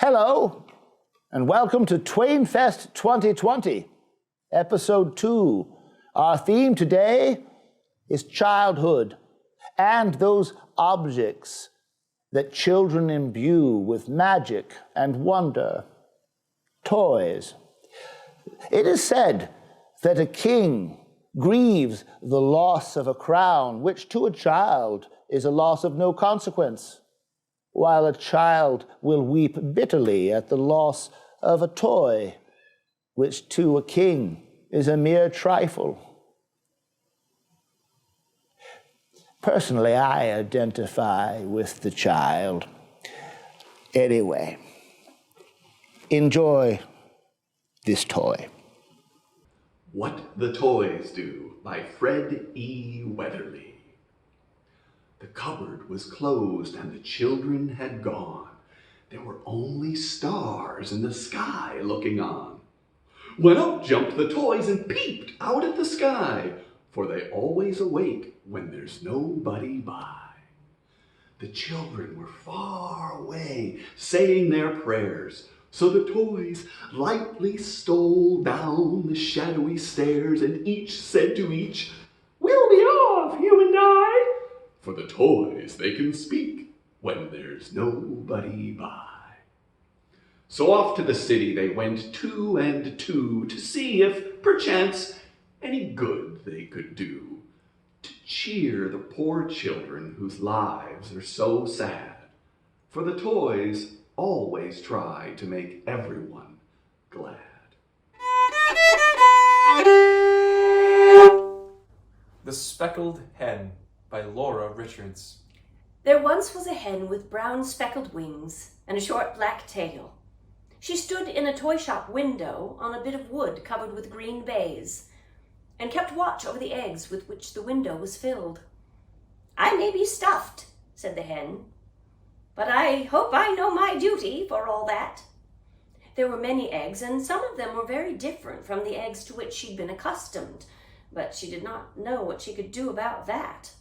Hello, and welcome to TwainFest 2020, Episode 2. Our theme today is childhood and those objects that children imbue with magic and wonder. Toys. It is said that a king grieves the loss of a crown, which to a child is a loss of no consequence, while a child will weep bitterly at the loss of a toy, which to a king is a mere trifle. Personally, I identify with the child. Anyway, enjoy this toy. What the Toys Do by Fred E. Weatherly. The cupboard was closed and the children had gone. There were only stars in the sky looking on. When up jumped the toys and peeped out at the sky, for they always awake when there's nobody by. The children were far away, saying their prayers, so the toys lightly stole down the shadowy stairs, and each said to each, "We'll be off, you and I," for the toys they can speak when there's nobody by. So off to the city they went two and two, to see if, perchance, any good they could do, to cheer the poor children whose lives are so sad, for the toys always try to make everyone glad. The Speckled Hen by Laura Richards. There once was a hen with brown speckled wings and a short black tail. She stood in a toy shop window on a bit of wood covered with green baize, and kept watch over the eggs with which the window was filled. "I may be stuffed," said the hen, "but I hope I know my duty for all that." There were many eggs, and some of them were very different from the eggs to which she'd been accustomed, but she did not know what she could do about that.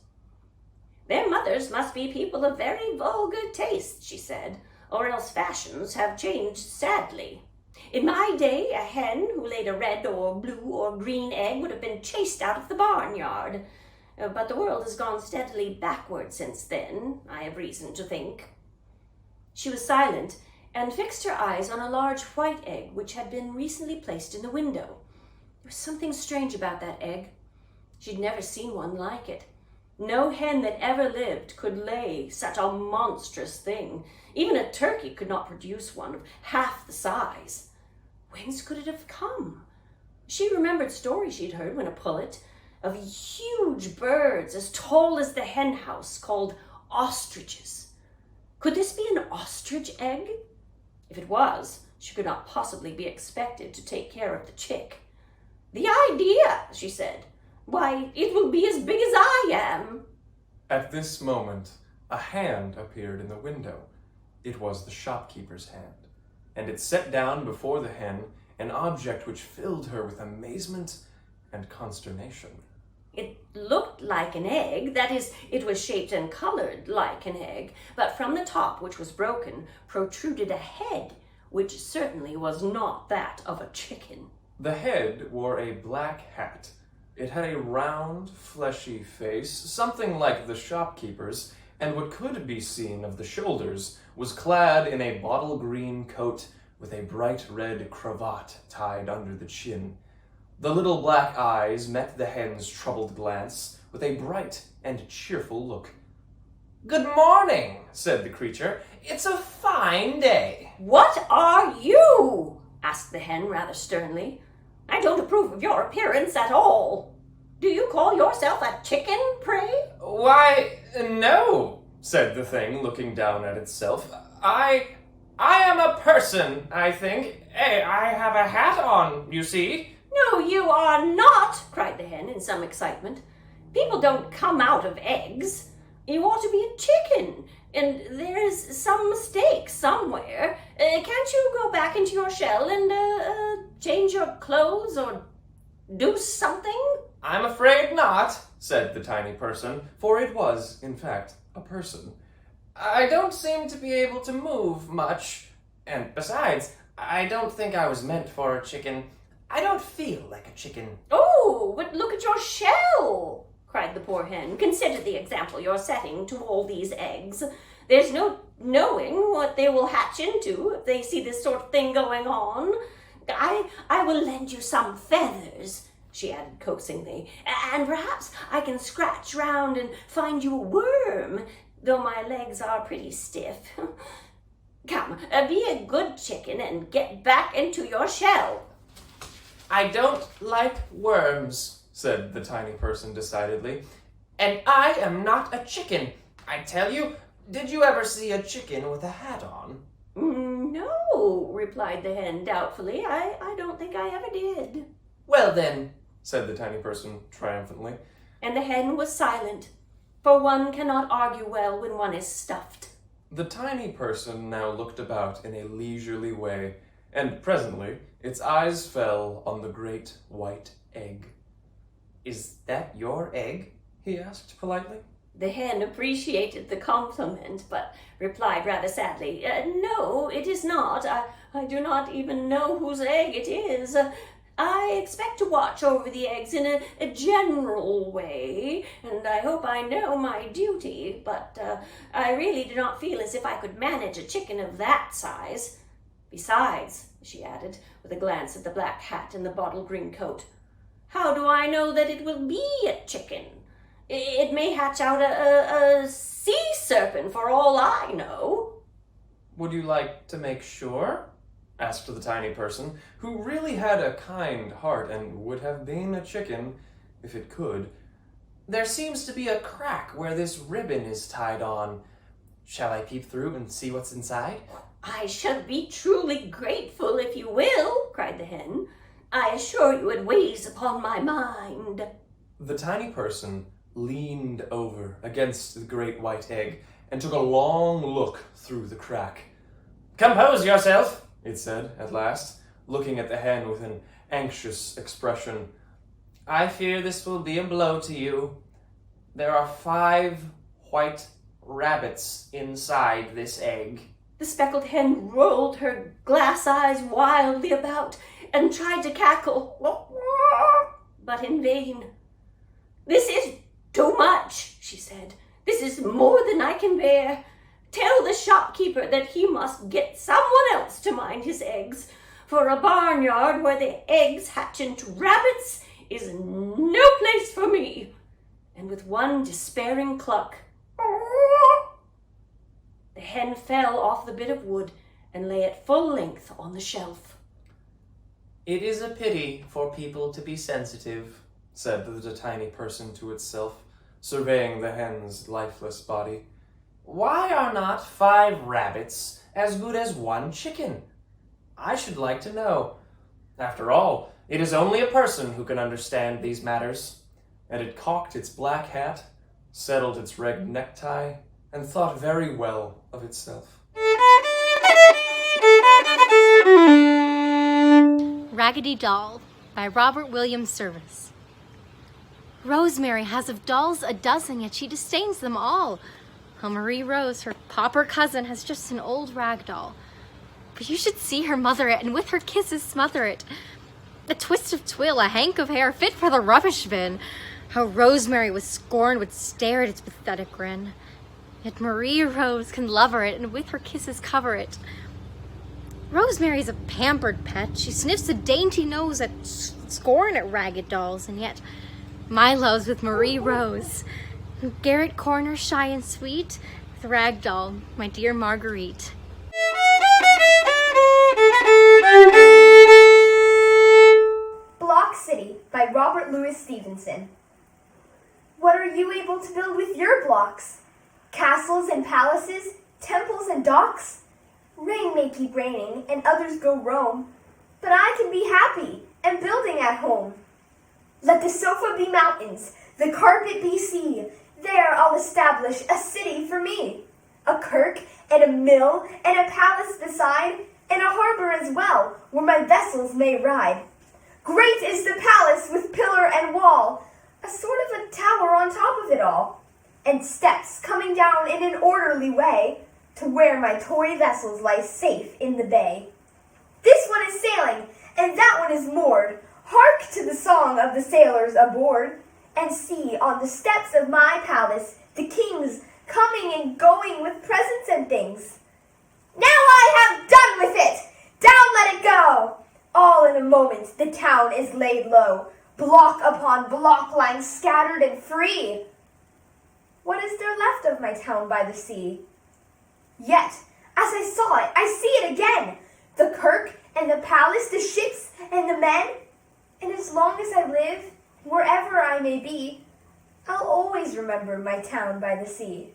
"Their mothers must be people of very vulgar taste," she said, "or else fashions have changed sadly. In my day, a hen who laid a red or blue or green egg would have been chased out of the barnyard. But the world has gone steadily backward since then, I have reason to think." She was silent and fixed her eyes on a large white egg which had been recently placed in the window. There was something strange about that egg. She'd never seen one like it. No hen that ever lived could lay such a monstrous thing. Even a turkey could not produce one of half the size. Whence could it have come? She remembered stories she'd heard when a pullet of huge birds as tall as the hen house called ostriches. Could this be an ostrich egg? If it was, she could not possibly be expected to take care of the chick. "The idea," she said. "Why, it will be as big as I am." At this moment, a hand appeared in the window. It was the shopkeeper's hand, and it set down before the hen an object which filled her with amazement and consternation. It looked like an egg, that is, it was shaped and colored like an egg, but from the top, which was broken, protruded a head, which certainly was not that of a chicken. The head wore a black hat. It had a round, fleshy face, something like the shopkeeper's, and what could be seen of the shoulders was clad in a bottle green coat with a bright red cravat tied under the chin. The little black eyes met the hen's troubled glance with a bright and cheerful look. "Good morning," said the creature. "It's a fine day." "What are you?" asked the hen rather sternly. "I don't approve of your appearance at all. Do you call yourself a chicken, pray?" "Why, no," said the thing, looking down at itself. I am a person, I think. I have a hat on, you see." "No, you are not," cried the hen in some excitement. "People don't come out of eggs. You ought to be a chicken, and there is some mistake somewhere. Can't you go back into your shell and change your clothes or do something?" "I'm afraid not," said the tiny person, for it was, in fact, a person. "I don't seem to be able to move much. And besides, I don't think I was meant for a chicken. I don't feel like a chicken. Oh, but look at your shell, cried the poor hen. Consider the example you're setting to all these eggs. There's no knowing what they will hatch into if they see this sort of thing going on. I will lend you some feathers, she added coaxingly, and perhaps I can scratch round and find you a worm, though my legs are pretty stiff. Come, be a good chicken and get back into your shell. I don't like worms, said the tiny person decidedly. And I am not a chicken. I tell you, did you ever see a chicken with a hat on? No, replied the hen doubtfully. I don't think I ever did. Well then, said the tiny person triumphantly. And the hen was silent, for one cannot argue well when one is stuffed. The tiny person now looked about in a leisurely way, and presently its eyes fell on the great white egg. Is that your egg? He asked politely. The hen appreciated the compliment, but replied rather sadly, No, it is not. I do not even know whose egg it is. I expect to watch over the eggs in a general way, and I hope I know my duty, but I really do not feel as if I could manage a chicken of that size. Besides, she added, with a glance at the black hat and the bottle green coat, how do I know that it will be a chicken? It may hatch out a sea serpent for all I know. Would you like to make sure? Asked the tiny person, who really had a kind heart and would have been a chicken if it could. There seems to be a crack where this ribbon is tied on. Shall I peep through and see what's inside? I shall be truly grateful if you will, cried the hen. I assure you it weighs upon my mind. The tiny person leaned over against the great white egg and took a long look through the crack. Compose yourself, it said at last, looking at the hen with an anxious expression. I fear this will be a blow to you. There are 5 white rabbits inside this egg. The speckled hen rolled her glass eyes wildly about and tried to cackle, but in vain. This is too much, she said. This is more than I can bear. Tell the shopkeeper that he must get someone else to mind his eggs, for a barnyard where the eggs hatch into rabbits is no place for me. And with one despairing cluck, the hen fell off the bit of wood and lay at full length on the shelf. It is a pity for people to be sensitive, said the tiny person to itself, surveying the hen's lifeless body. Why are not 5 rabbits as good as 1 chicken? I should like to know. After all, it is only a person who can understand these matters. And it cocked its black hat, settled its red necktie, and thought very well of itself. Ragetty Doll by Robert William Service. Rosemary has of dolls a dozen, yet she disdains them all. While Marie Rose, her pauper cousin, has just an old rag doll. But you should see her mother it, and with her kisses smother it. A twist of twill, a hank of hair, fit for the rubbish bin. How Rosemary with scorn would stare at its pathetic grin. Yet Marie Rose can lover it, and with her kisses cover it. Rosemary's a pampered pet. She sniffs a dainty nose at scorn at ragged dolls, and yet my love's with Marie Rose. Garret corner, shy and sweet, with rag doll, my dear Marguerite. Block City by Robert Louis Stevenson. What are you able to build with your blocks? Castles and palaces, temples and docks? Rain may keep raining and others go roam, but I can be happy and building at home. Let the sofa be mountains, the carpet be sea. There I'll establish a city for me. A kirk and a mill and a palace beside, and a harbor as well, where my vessels may ride. Great is the palace with pillar and wall, a sort of a tower on top of it all, and steps coming down in an orderly way, to where my toy vessels lie safe in the bay. This one is sailing, and that one is moored. Hark to the song of the sailors aboard, and see on the steps of my palace the kings coming and going with presents and things. Now I have done with it! Down let it go! All in a moment the town is laid low, block upon block lying scattered and free. What is there left of my town by the sea? Yet, as I saw it, I see it again. The kirk and the palace, the ships and the men. And as long as I live, wherever I may be, I'll always remember my town by the sea.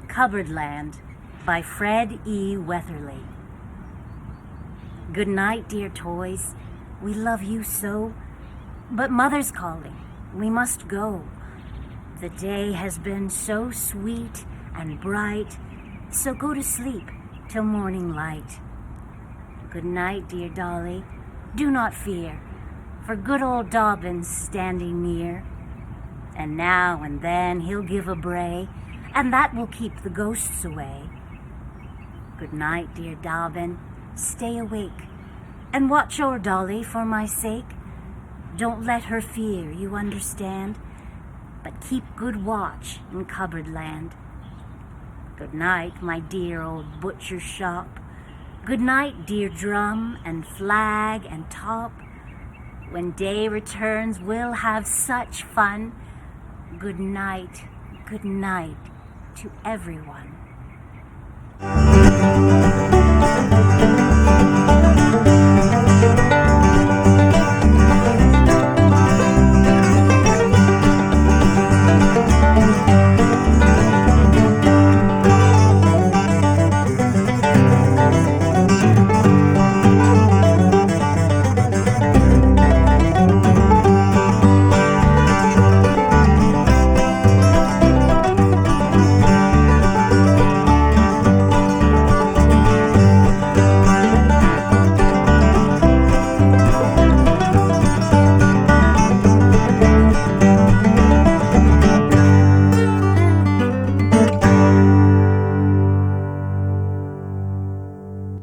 Cupboardland by Fred E. Weatherly. Good night, dear toys. We love you so. But Mother's calling. We must go. The day has been so sweet and bright, so go to sleep till morning light. Good night, dear Dolly. Do not fear, for good old Dobbin's standing near. And now and then he'll give a bray, and that will keep the ghosts away. Good night, dear Dobbin. Stay awake, and watch o'er Dolly for my sake. Don't let her fear, you understand, but keep good watch in Cupboardland. Good night, my dear old butcher's shop. Good night, dear drum and flag and top. When day returns, we'll have such fun. Good night to everyone.